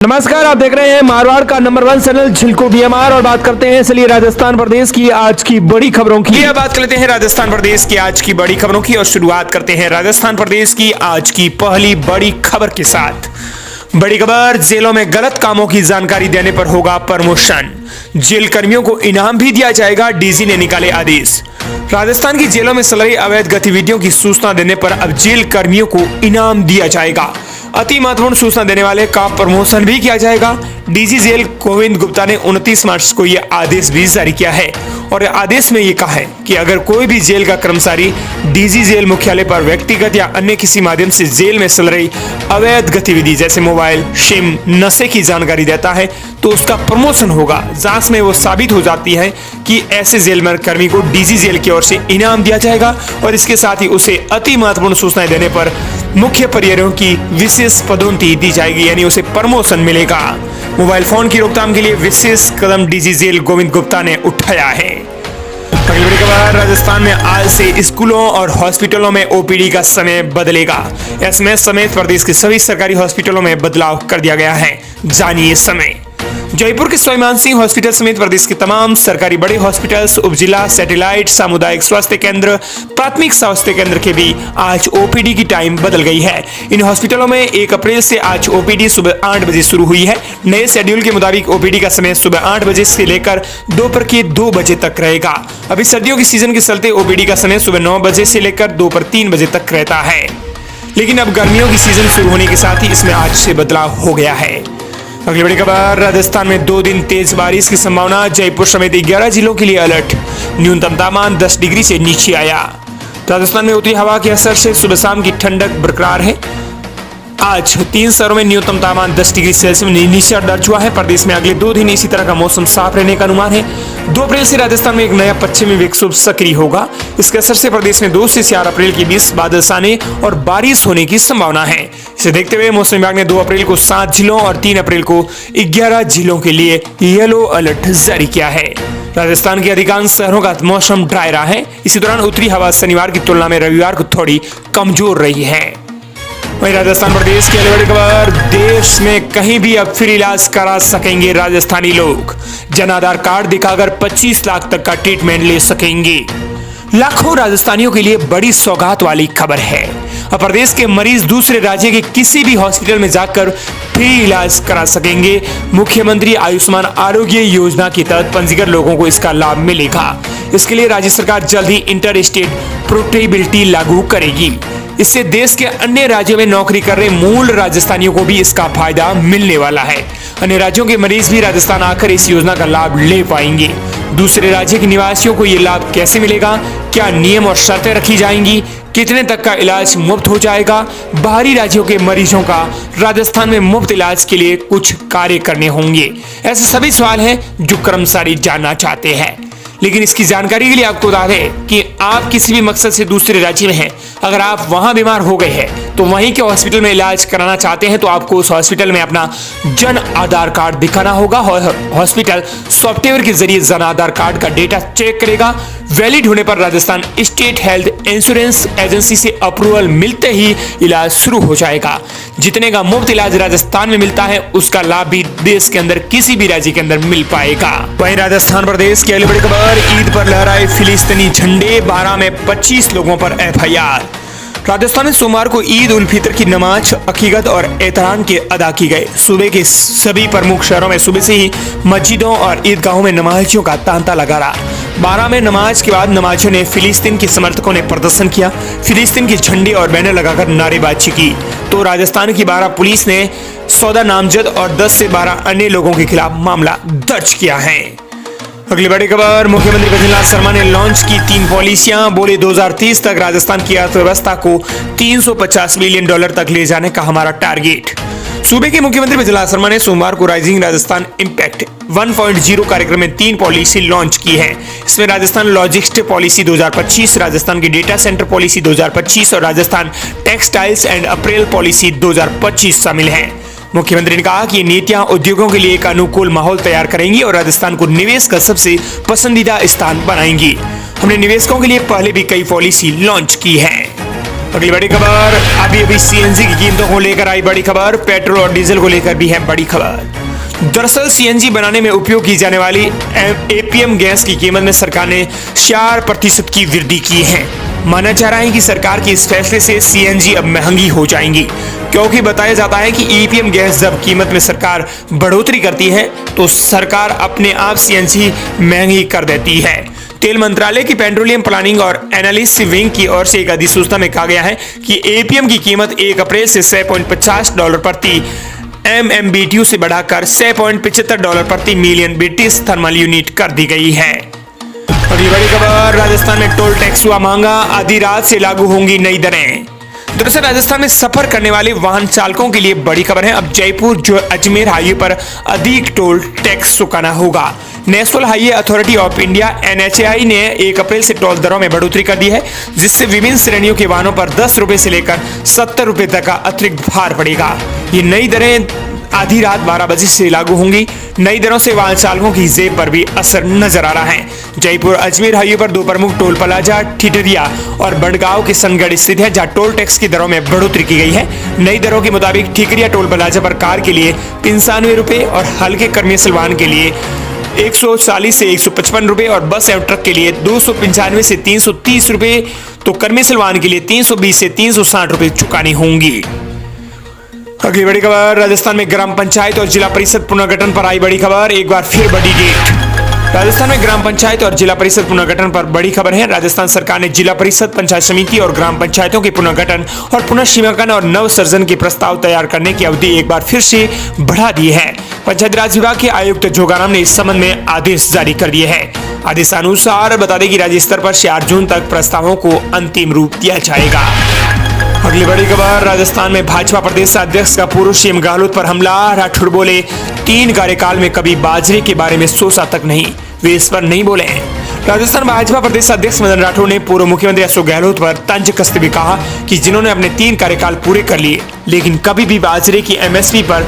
नमस्कार, आप देख रहे हैं मारवाड़ का नंबर 1 चैनल झिलको बीएमआर और बात करते हैं इसलिए राजस्थान प्रदेश की आज की बड़ी खबरों की। बात कर लेते हैं राजस्थान प्रदेश की आज की बड़ी खबरों की और शुरुआत करते हैं राजस्थान प्रदेश की आज की पहली बड़ी खबर के साथ। बड़ी खबर, जेलों में गलत कामों की जानकारी देने पर होगा प्रमोशन। जेल कर्मियों को इनाम भी दिया जाएगा, डीजी ने निकाले आदेश। राजस्थान की जेलों में चल रही अवैध गतिविधियों की सूचना देने पर अब जेल कर्मियों को इनाम दिया जाएगा। अति महत्वपूर्ण सूचना देने वाले का प्रमोशन भी किया जाएगा। डीजी जेल गोविंद गुप्ता ने 29 मार्च को यह आदेश भी जारी किया है और आदेश में यह कहा है कि अगर कोई भी जेल का कर्मचारी डीजी जेल मुख्यालय पर व्यक्तिगत या अन्य किसी माध्यम से जेल में चल रही अवैध गतिविधि जैसे मोबाइल, सिम, नशे की जानकारी देता है तो उसका प्रमोशन होगा। जांच में वो साबित हो जाती है कि ऐसे जेल में कर्मी को डीजी जेल की ओर से इनाम दिया जाएगा और इसके साथ ही उसे अति महत्वपूर्ण सूचनाएं देने पर मुख्य प्रहरियों की विशेष पदोन्नति दी जाएगी, यानी उसे प्रमोशन मिलेगा। मोबाइल फोन की रोकथाम के लिए विशेष कदम डीजी जेल गोविंद गुप्ता ने उठाया है। अगली बड़ी खबर, राजस्थान में आज से स्कूलों और हॉस्पिटलों में ओपीडी का समय बदलेगा। एसएमएस समेत प्रदेश के सभी सरकारी हॉस्पिटलों में बदलाव कर दिया गया है, जानिए समय। जयपुर के स्वाभिमान सिंह हॉस्पिटल समेत प्रदेश के तमाम सरकारी बड़े हॉस्पिटल्स, उपजिला, सैटेलाइट, सामुदायिक स्वास्थ्य केंद्र, प्राथमिक स्वास्थ्य केंद्र के भी आज ओपीडी की टाइम बदल गई है। इन हॉस्पिटलों में 1 अप्रैल से आज ओपीडी सुबह 8 बजे शुरू हुई है। नए शेड्यूल के मुताबिक ओपीडी का समय सुबह 8 बजे से लेकर दोपहर के 2 बजे तक रहेगा। अभी सर्दियों की सीजन के चलते ओपीडी का समय सुबह 9 बजे से लेकर दोपहर 3 बजे तक रहता है, लेकिन अब गर्मियों की सीजन शुरू होने के साथ ही इसमें आज से बदलाव हो गया है। अगली बड़ी खबर, राजस्थान में 2 दिन तेज बारिश की संभावना। जयपुर समेत 11 जिलों के लिए अलर्ट। न्यूनतम तापमान 10 डिग्री से नीचे आया। राजस्थान में उत्तरी हवा के असर से सुबह शाम की ठंडक बरकरार है। आज 3 शहरों में न्यूनतम तापमान 10 डिग्री सेल्सियस नीचे दर्ज हुआ है। प्रदेश में अगले 2 दिन इसी तरह का मौसम साफ रहने का अनुमान है। 2 अप्रैल से राजस्थान में एक नया पश्चिमी विक्षोभ सक्रिय होगा। इसके असर से प्रदेश में 2 से 4 अप्रैल के बीच बादल छाने और बारिश होने की संभावना है। इसे देखते हुए मौसम विभाग ने 2 अप्रैल को 7 जिलों और 3 अप्रैल को 11 जिलों के लिए येलो अलर्ट जारी किया है। राजस्थान के अधिकांश शहरों का मौसम ड्राई रहा है। इसी दौरान उत्तरी हवा शनिवार की तुलना में रविवार को थोड़ी कमजोर रही है। वहीं राजस्थान प्रदेश की अगली बड़ी खबर, देश में कहीं भी अब फ्री इलाज करा सकेंगे राजस्थानी लोग। जन आधार कार्ड दिखाकर 25 लाख तक का ट्रीटमेंट ले सकेंगे। लाखों राजस्थानियों के लिए बड़ी सौगात वाली खबर है। अब प्रदेश के मरीज दूसरे राज्य के किसी भी हॉस्पिटल में जाकर फ्री इलाज करा सकेंगे। मुख्यमंत्री आयुष्मान आरोग्य योजना के तहत पंजीकृत लोगों को इसका लाभ मिलेगा। इसके लिए राज्य सरकार जल्द ही इंटर स्टेट पोर्टेबिलिटी लागू करेगी। इससे देश के अन्य राज्यों में नौकरी कर रहे मूल राजस्थानियों को भी इसका फायदा मिलने वाला है। अन्य राज्यों के मरीज भी राजस्थान आकर इस योजना का लाभ ले पाएंगे। दूसरे राज्य के निवासियों को ये लाभ कैसे मिलेगा, क्या नियम और शर्तें रखी जाएंगी, कितने तक का इलाज मुफ्त हो जाएगा, बाहरी राज्यों के मरीजों का राजस्थान में मुफ्त इलाज के लिए कुछ कार्य करने होंगे, ऐसे सभी सवाल हैं जो कर्मचारी जानना चाहते हैं। लेकिन इसकी जानकारी के लिए आपको बता दें कि आप किसी भी मकसद से दूसरे राज्य में हैं, अगर आप वहां बीमार हो गए हैं तो वहीं के हॉस्पिटल में इलाज कराना चाहते हैं तो आपको उस हॉस्पिटल में अपना जन आधार कार्ड दिखाना होगा। हॉस्पिटल सॉफ्टवेयर के जरिए जन आधार कार्ड का डेटा चेक करेगा। वैलिड होने पर Rajasthan state health insurance agency से अप्रूवल मिलते ही इलाज शुरू हो जाएगा। जितने का मुफ्त इलाज राजस्थान में मिलता है उसका लाभ भी देश के अंदर किसी भी राज्य के अंदर मिल पाएगा। वहीं राजस्थान प्रदेश की अगली बड़ी खबर, ईद पर लहराए फिलिस्तीनी झंडे, 12 में 25 लोगों पर एफआईआर। राजस्थान में सोमवार को ईद उल फितर की नमाज अकीकत और एहतराम के अदा की गए। सूबे के सभी प्रमुख शहरों में सुबह से ही मस्जिदों और ईदगाहों में नमाजियों का तांता लगा रहा। 12 में नमाज के बाद नमाजियों ने फिलिस्तीन के समर्थकों ने प्रदर्शन किया, फिलिस्तीन के झंडे और बैनर लगाकर नारेबाजी की। तो राजस्थान की 12 पुलिस ने 14 नामजद और 10 से 12 अन्य लोगों के खिलाफ मामला दर्ज किया है। अगली बड़ी खबर, मुख्यमंत्री भजनलाल शर्मा ने लॉन्च की 3 पॉलिसियां। बोले 2030 तक राजस्थान की अर्थव्यवस्था को $350 बिलियन तक ले जाने का हमारा टारगेट। सूबे के मुख्यमंत्री भजनलाल शर्मा ने सोमवार को राइजिंग राजस्थान इंपैक्ट 1.0 कार्यक्रम में 3 पॉलिसी लॉन्च की है। इसमें राजस्थान लॉजिस्टिक्स पॉलिसी 2025, राजस्थान की डेटा सेंटर पॉलिसी 2025 और Rajasthan textiles and April policy 2025 शामिल है। मुख्यमंत्री ने कहा कि ये नीतियां उद्योगों के लिए एक अनुकूल माहौल तैयार करेंगी और राजस्थान को निवेश का सबसे पसंदीदा स्थान बनाएंगी। हमने निवेशकों के लिए पहले भी कई पॉलिसी लॉन्च की है। अगली बड़ी खबर, अभी सीएनजी की कीमतों को लेकर आई बड़ी खबर, पेट्रोल और डीजल को लेकर भी है बड़ी खबर। दरअसल सीएनजी बनाने में उपयोग की जाने वाली एपीएम गैस की कीमत में सरकार ने 4% की वृद्धि की है। माना जा रहा है कि सरकार के इस फैसले से सीएनजी अब महंगी हो जाएंगी, क्योंकि बताया जाता है कि ईपीएम गैस जब कीमत में सरकार बढ़ोतरी करती है तो सरकार अपने आप सीएनजी महंगी कर देती है। तेल मंत्रालय की पेट्रोलियम प्लानिंग और एनालिसिस विंग की ओर से एक अधिसूचना में कहा गया है कि एपीएम की कीमत 1 अप्रैल से $6.50 प्रति MMBTU से बढ़ाकर $6.75 प्रति मिलियन ब्रिटिश थर्मल यूनिट कर दी गई है। अगली बड़ी खबर, राजस्थान में टोल टैक्स हुआ महंगा, आधी रात से लागू होंगी नई दरें। दरअसल राजस्थान में सफर करने वाले वाहन चालकों के लिए बड़ी खबर है। अब जयपुर जो अजमेर हाईवे पर अधिक टोल टैक्स चुकाना होगा। National highway authority of India NHAI ने 1 अप्रैल से टोल दरों में बढ़ोतरी कर दी है, जिससे विभिन्न श्रेणियों के वाहनों पर 10 रुपए से लेकर 70 रुपए तक का अतिरिक्त भार पड़ेगा। ये नई दरें आधी रात 12 बजे से लागू होंगी। नई दरों से वाहन चालकों की जेब पर भी असर नजर आ रहा है। जयपुर अजमेर हाईवे पर 2 प्रमुख टोल प्लाजा ठिठरिया और बड़गांव के संगड़ स्थित है, जहां टोल टैक्स की दरों में बढ़ोतरी की गई है। नई दरों के मुताबिक ठिकरिया टोल प्लाजा पर कार के लिए 95 रुपए और हल्के कमर्शियल वाहन के लिए 140 से 155 रुपए और बस एवं ट्रक के लिए 295 से 330 रुपए, तो कमर्शियल वाहन के लिए 320 से 360 रुपए चुकानी होंगी। अगली बड़ी खबर, राजस्थान में ग्राम पंचायत और जिला परिषद पुनर्गठन पर आई बड़ी खबर, एक बार फिर बड़ी डेट। राजस्थान में ग्राम पंचायत और जिला परिषद पुनर्गठन पर बड़ी खबर है। राजस्थान सरकार ने जिला परिषद, पंचायत समिति और ग्राम पंचायतों के पुनर्गठन और पुनर्सीमांकन और नव सृजन के प्रस्ताव तैयार करने की अवधि एक बार फिर से बढ़ा दी है। पंचायत राज विभाग के आयुक्त जोगाराम ने इस संबंध में आदेश जारी कर दिए हैं। आदेशानुसार बता दें कि राज्य स्तर पर 4 जून तक प्रस्तावों को अंतिम रूप दिया जाएगा। अगली बड़ी खबर, राजस्थान में भाजपा प्रदेश अध्यक्ष का पूर्व सीएम गहलोत पर हमला। राठौड़ बोले 3 कार्यकाल में कभी बाजरे के बारे में सोचा तक नहीं, वे इस पर नहीं बोले। राजस्थान भाजपा प्रदेश अध्यक्ष मदन राठौड़ ने पूर्व मुख्यमंत्री अशोक गहलोत पर तंज कसते हुए कहा कि जिन्होंने अपने 3 कार्यकाल पूरे कर लिए लेकिन कभी भी बाजरे की MSP पर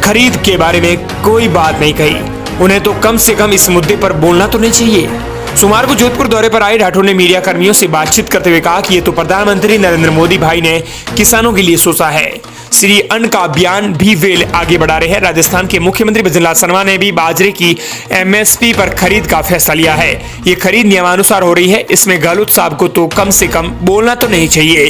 खरीद के बारे में कोई बात नहीं कही, उन्हें तो कम से कम इस मुद्दे पर बोलना तो नहीं चाहिए। सोमवार को जोधपुर दौरे पर आए राठौड़ ने मीडिया कर्मियों से बातचीत करते हुए कहा कि ये तो प्रधानमंत्री नरेंद्र मोदी भाई ने किसानों के लिए सोचा है। श्री अन्न का अभियान भी वे आगे बढ़ा रहे हैं। राजस्थान के मुख्यमंत्री भजनलाल शर्मा ने भी बाजरे की MSP पर खरीद का फैसला लिया है। ये खरीद नियमानुसार हो रही है, इसमें गहलोत साहब को तो कम से कम बोलना तो नहीं चाहिए।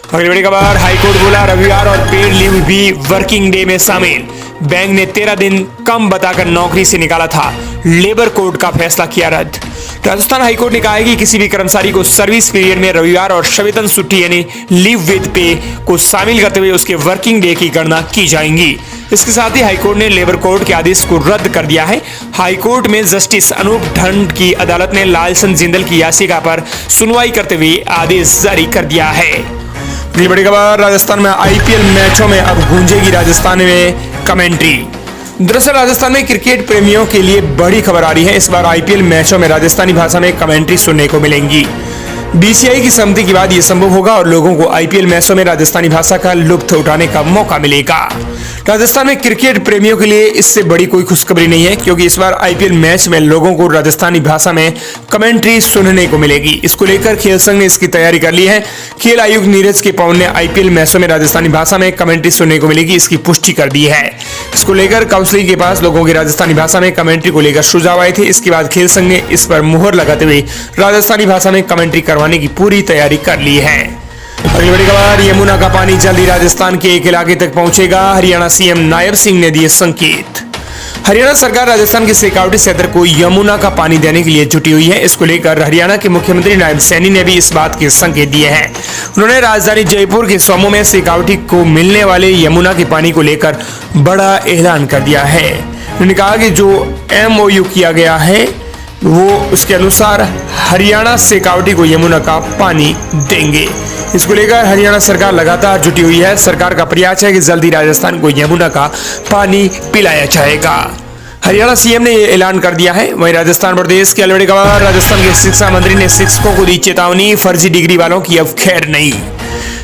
अगली बड़ी खबर, हाईकोर्ट बोला रविवार और पेड लीव भी वर्किंग डे में शामिल। बैंक ने 13 दिन कम बताकर नौकरी से निकाला था, लेबर कोड का फैसला किया रद्द। राजस्थान हाईकोर्ट ने कहा है कि किसी भी कर्मचारी को सर्विस पीरियड में रविवार और शवेतन छुट्टी यानी लीव विद पे को शामिल करते हुए उसके वर्किंग डे की गणना की जाएगी। इसके साथ ही हाईकोर्ट ने लेबर कोड के आदेश को रद्द कर दिया है। हाईकोर्ट में जस्टिस अनूप ढंड की अदालत ने लालचंद जिंदल की याचिका पर सुनवाई करते हुए आदेश जारी कर दिया है। अगली बड़ी खबर, राजस्थान में IPL मैचों में अब गूंजेगी राजस्थान में कमेंट्री। दरअसल राजस्थान में क्रिकेट प्रेमियों के लिए बड़ी खबर आ रही है। इस बार IPL मैचों में राजस्थानी भाषा में कमेंट्री सुनने को मिलेंगी। BCCI की सहमति के बाद यह संभव होगा और लोगों को IPL मैचों में राजस्थानी भाषा का लुत्फ उठाने का मौका मिलेगा। राजस्थान में क्रिकेट प्रेमियों के लिए इससे बड़ी कोई खुशखबरी नहीं है, क्योंकि इस बार IPL मैच में लोगों को राजस्थानी भाषा में कमेंट्री सुनने को मिलेगी। इसको लेकर खेल संघ ने इसकी तैयारी कर ली है। खेल आयुक्त नीरज के पवन ने IPL मैचों में राजस्थानी भाषा में कमेंट्री सुनने को मिलेगी, इसकी पुष्टि कर दी है। इसको लेकर काउंसिल के पास लोगों की राजस्थानी भाषा में कमेंट्री को लेकर सुझाव आए थे। इसके बाद खेल संघ ने इस पर मुहर लगाते हुए राजस्थानी भाषा में कमेंट्री करवाने की पूरी तैयारी कर ली है। अगली बड़ी खबर, यमुना का पानी जल्दी राजस्थान के एक इलाके तक पहुंचेगा। हरियाणा CM नायब सिंह ने दिए संकेत। हरियाणा सरकार राजस्थान के शेखावटी क्षेत्र को यमुना का पानी देने के लिए जुटी हुई है। इसको लेकर हरियाणा के मुख्यमंत्री नायब सैनी ने भी इस बात के संकेत दिए हैं। उन्होंने राजधानी जयपुर के सोमो में शेखावटी को मिलने वाले यमुना के पानी को लेकर बड़ा ऐलान कर दिया है। उन्होंने कहा कि जो MOU किया गया है वो उसके अनुसार हरियाणा शेखावटी को यमुना का पानी देंगे। इसको लेकर हरियाणा सरकार लगातार जुटी हुई है। सरकार का प्रयास है कि जल्दी राजस्थान को यमुना का पानी पिलाया जाएगा। हरियाणा CM ने यह ऐलान कर दिया है। वहीं राजस्थान प्रदेश के अलवड़ी खबर, राजस्थान के शिक्षा मंत्री ने शिक्षकों को दी चेतावनी, फर्जी डिग्री वालों की अब खैर नहीं।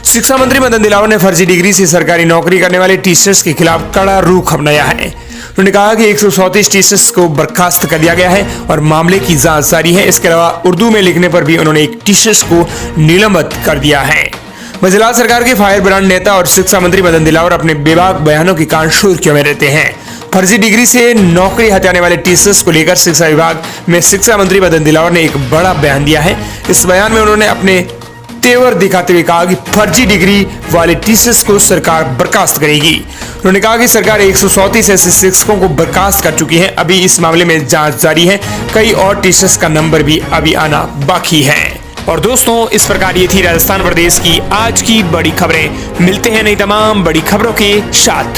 शिक्षा मंत्री मदन दिलावर ने फर्जी डिग्री से सरकारी नौकरी करने वाले टीचर्स के खिलाफ कड़ा रुख अपनाया है। उन्होंने कहा कि 134 टीचर्स को बर्खास्त कर दिया गया है और मामले की जांच जारी है। इसके अलावा उर्दू में लिखने पर भी उन्होंने एक टीचर्स को निलंबित कर दिया है। मजेदार सरकार के फायर ब्रांड नेता और शिक्षा मंत्री मदन दिलावर अपने बेबाक बयानों के कारण सुर्खियों में रहते हैं। फर्जी डिग्री से नौकरी हटाने वाले टीचर्स को लेकर शिक्षा विभाग में शिक्षा मंत्री मदन दिलावर ने एक बड़ा बयान दिया है। इस बयान में उन्होंने अपने तेवर दिखाते हुए कहा कि फर्जी डिग्री वाले टीचर्स को सरकार बर्खास्त करेगी। उन्होंने कहा कि सरकार 134 ऐसे शिक्षकों को बर्खास्त कर चुकी है। अभी इस मामले में जांच जारी है। कई और टीचर्स का नंबर भी अभी आना बाकी है। और दोस्तों, इस प्रकार ये थी राजस्थान प्रदेश की आज की बड़ी खबरें। मिलते हैं नई तमाम बड़ी खबरों के साथ।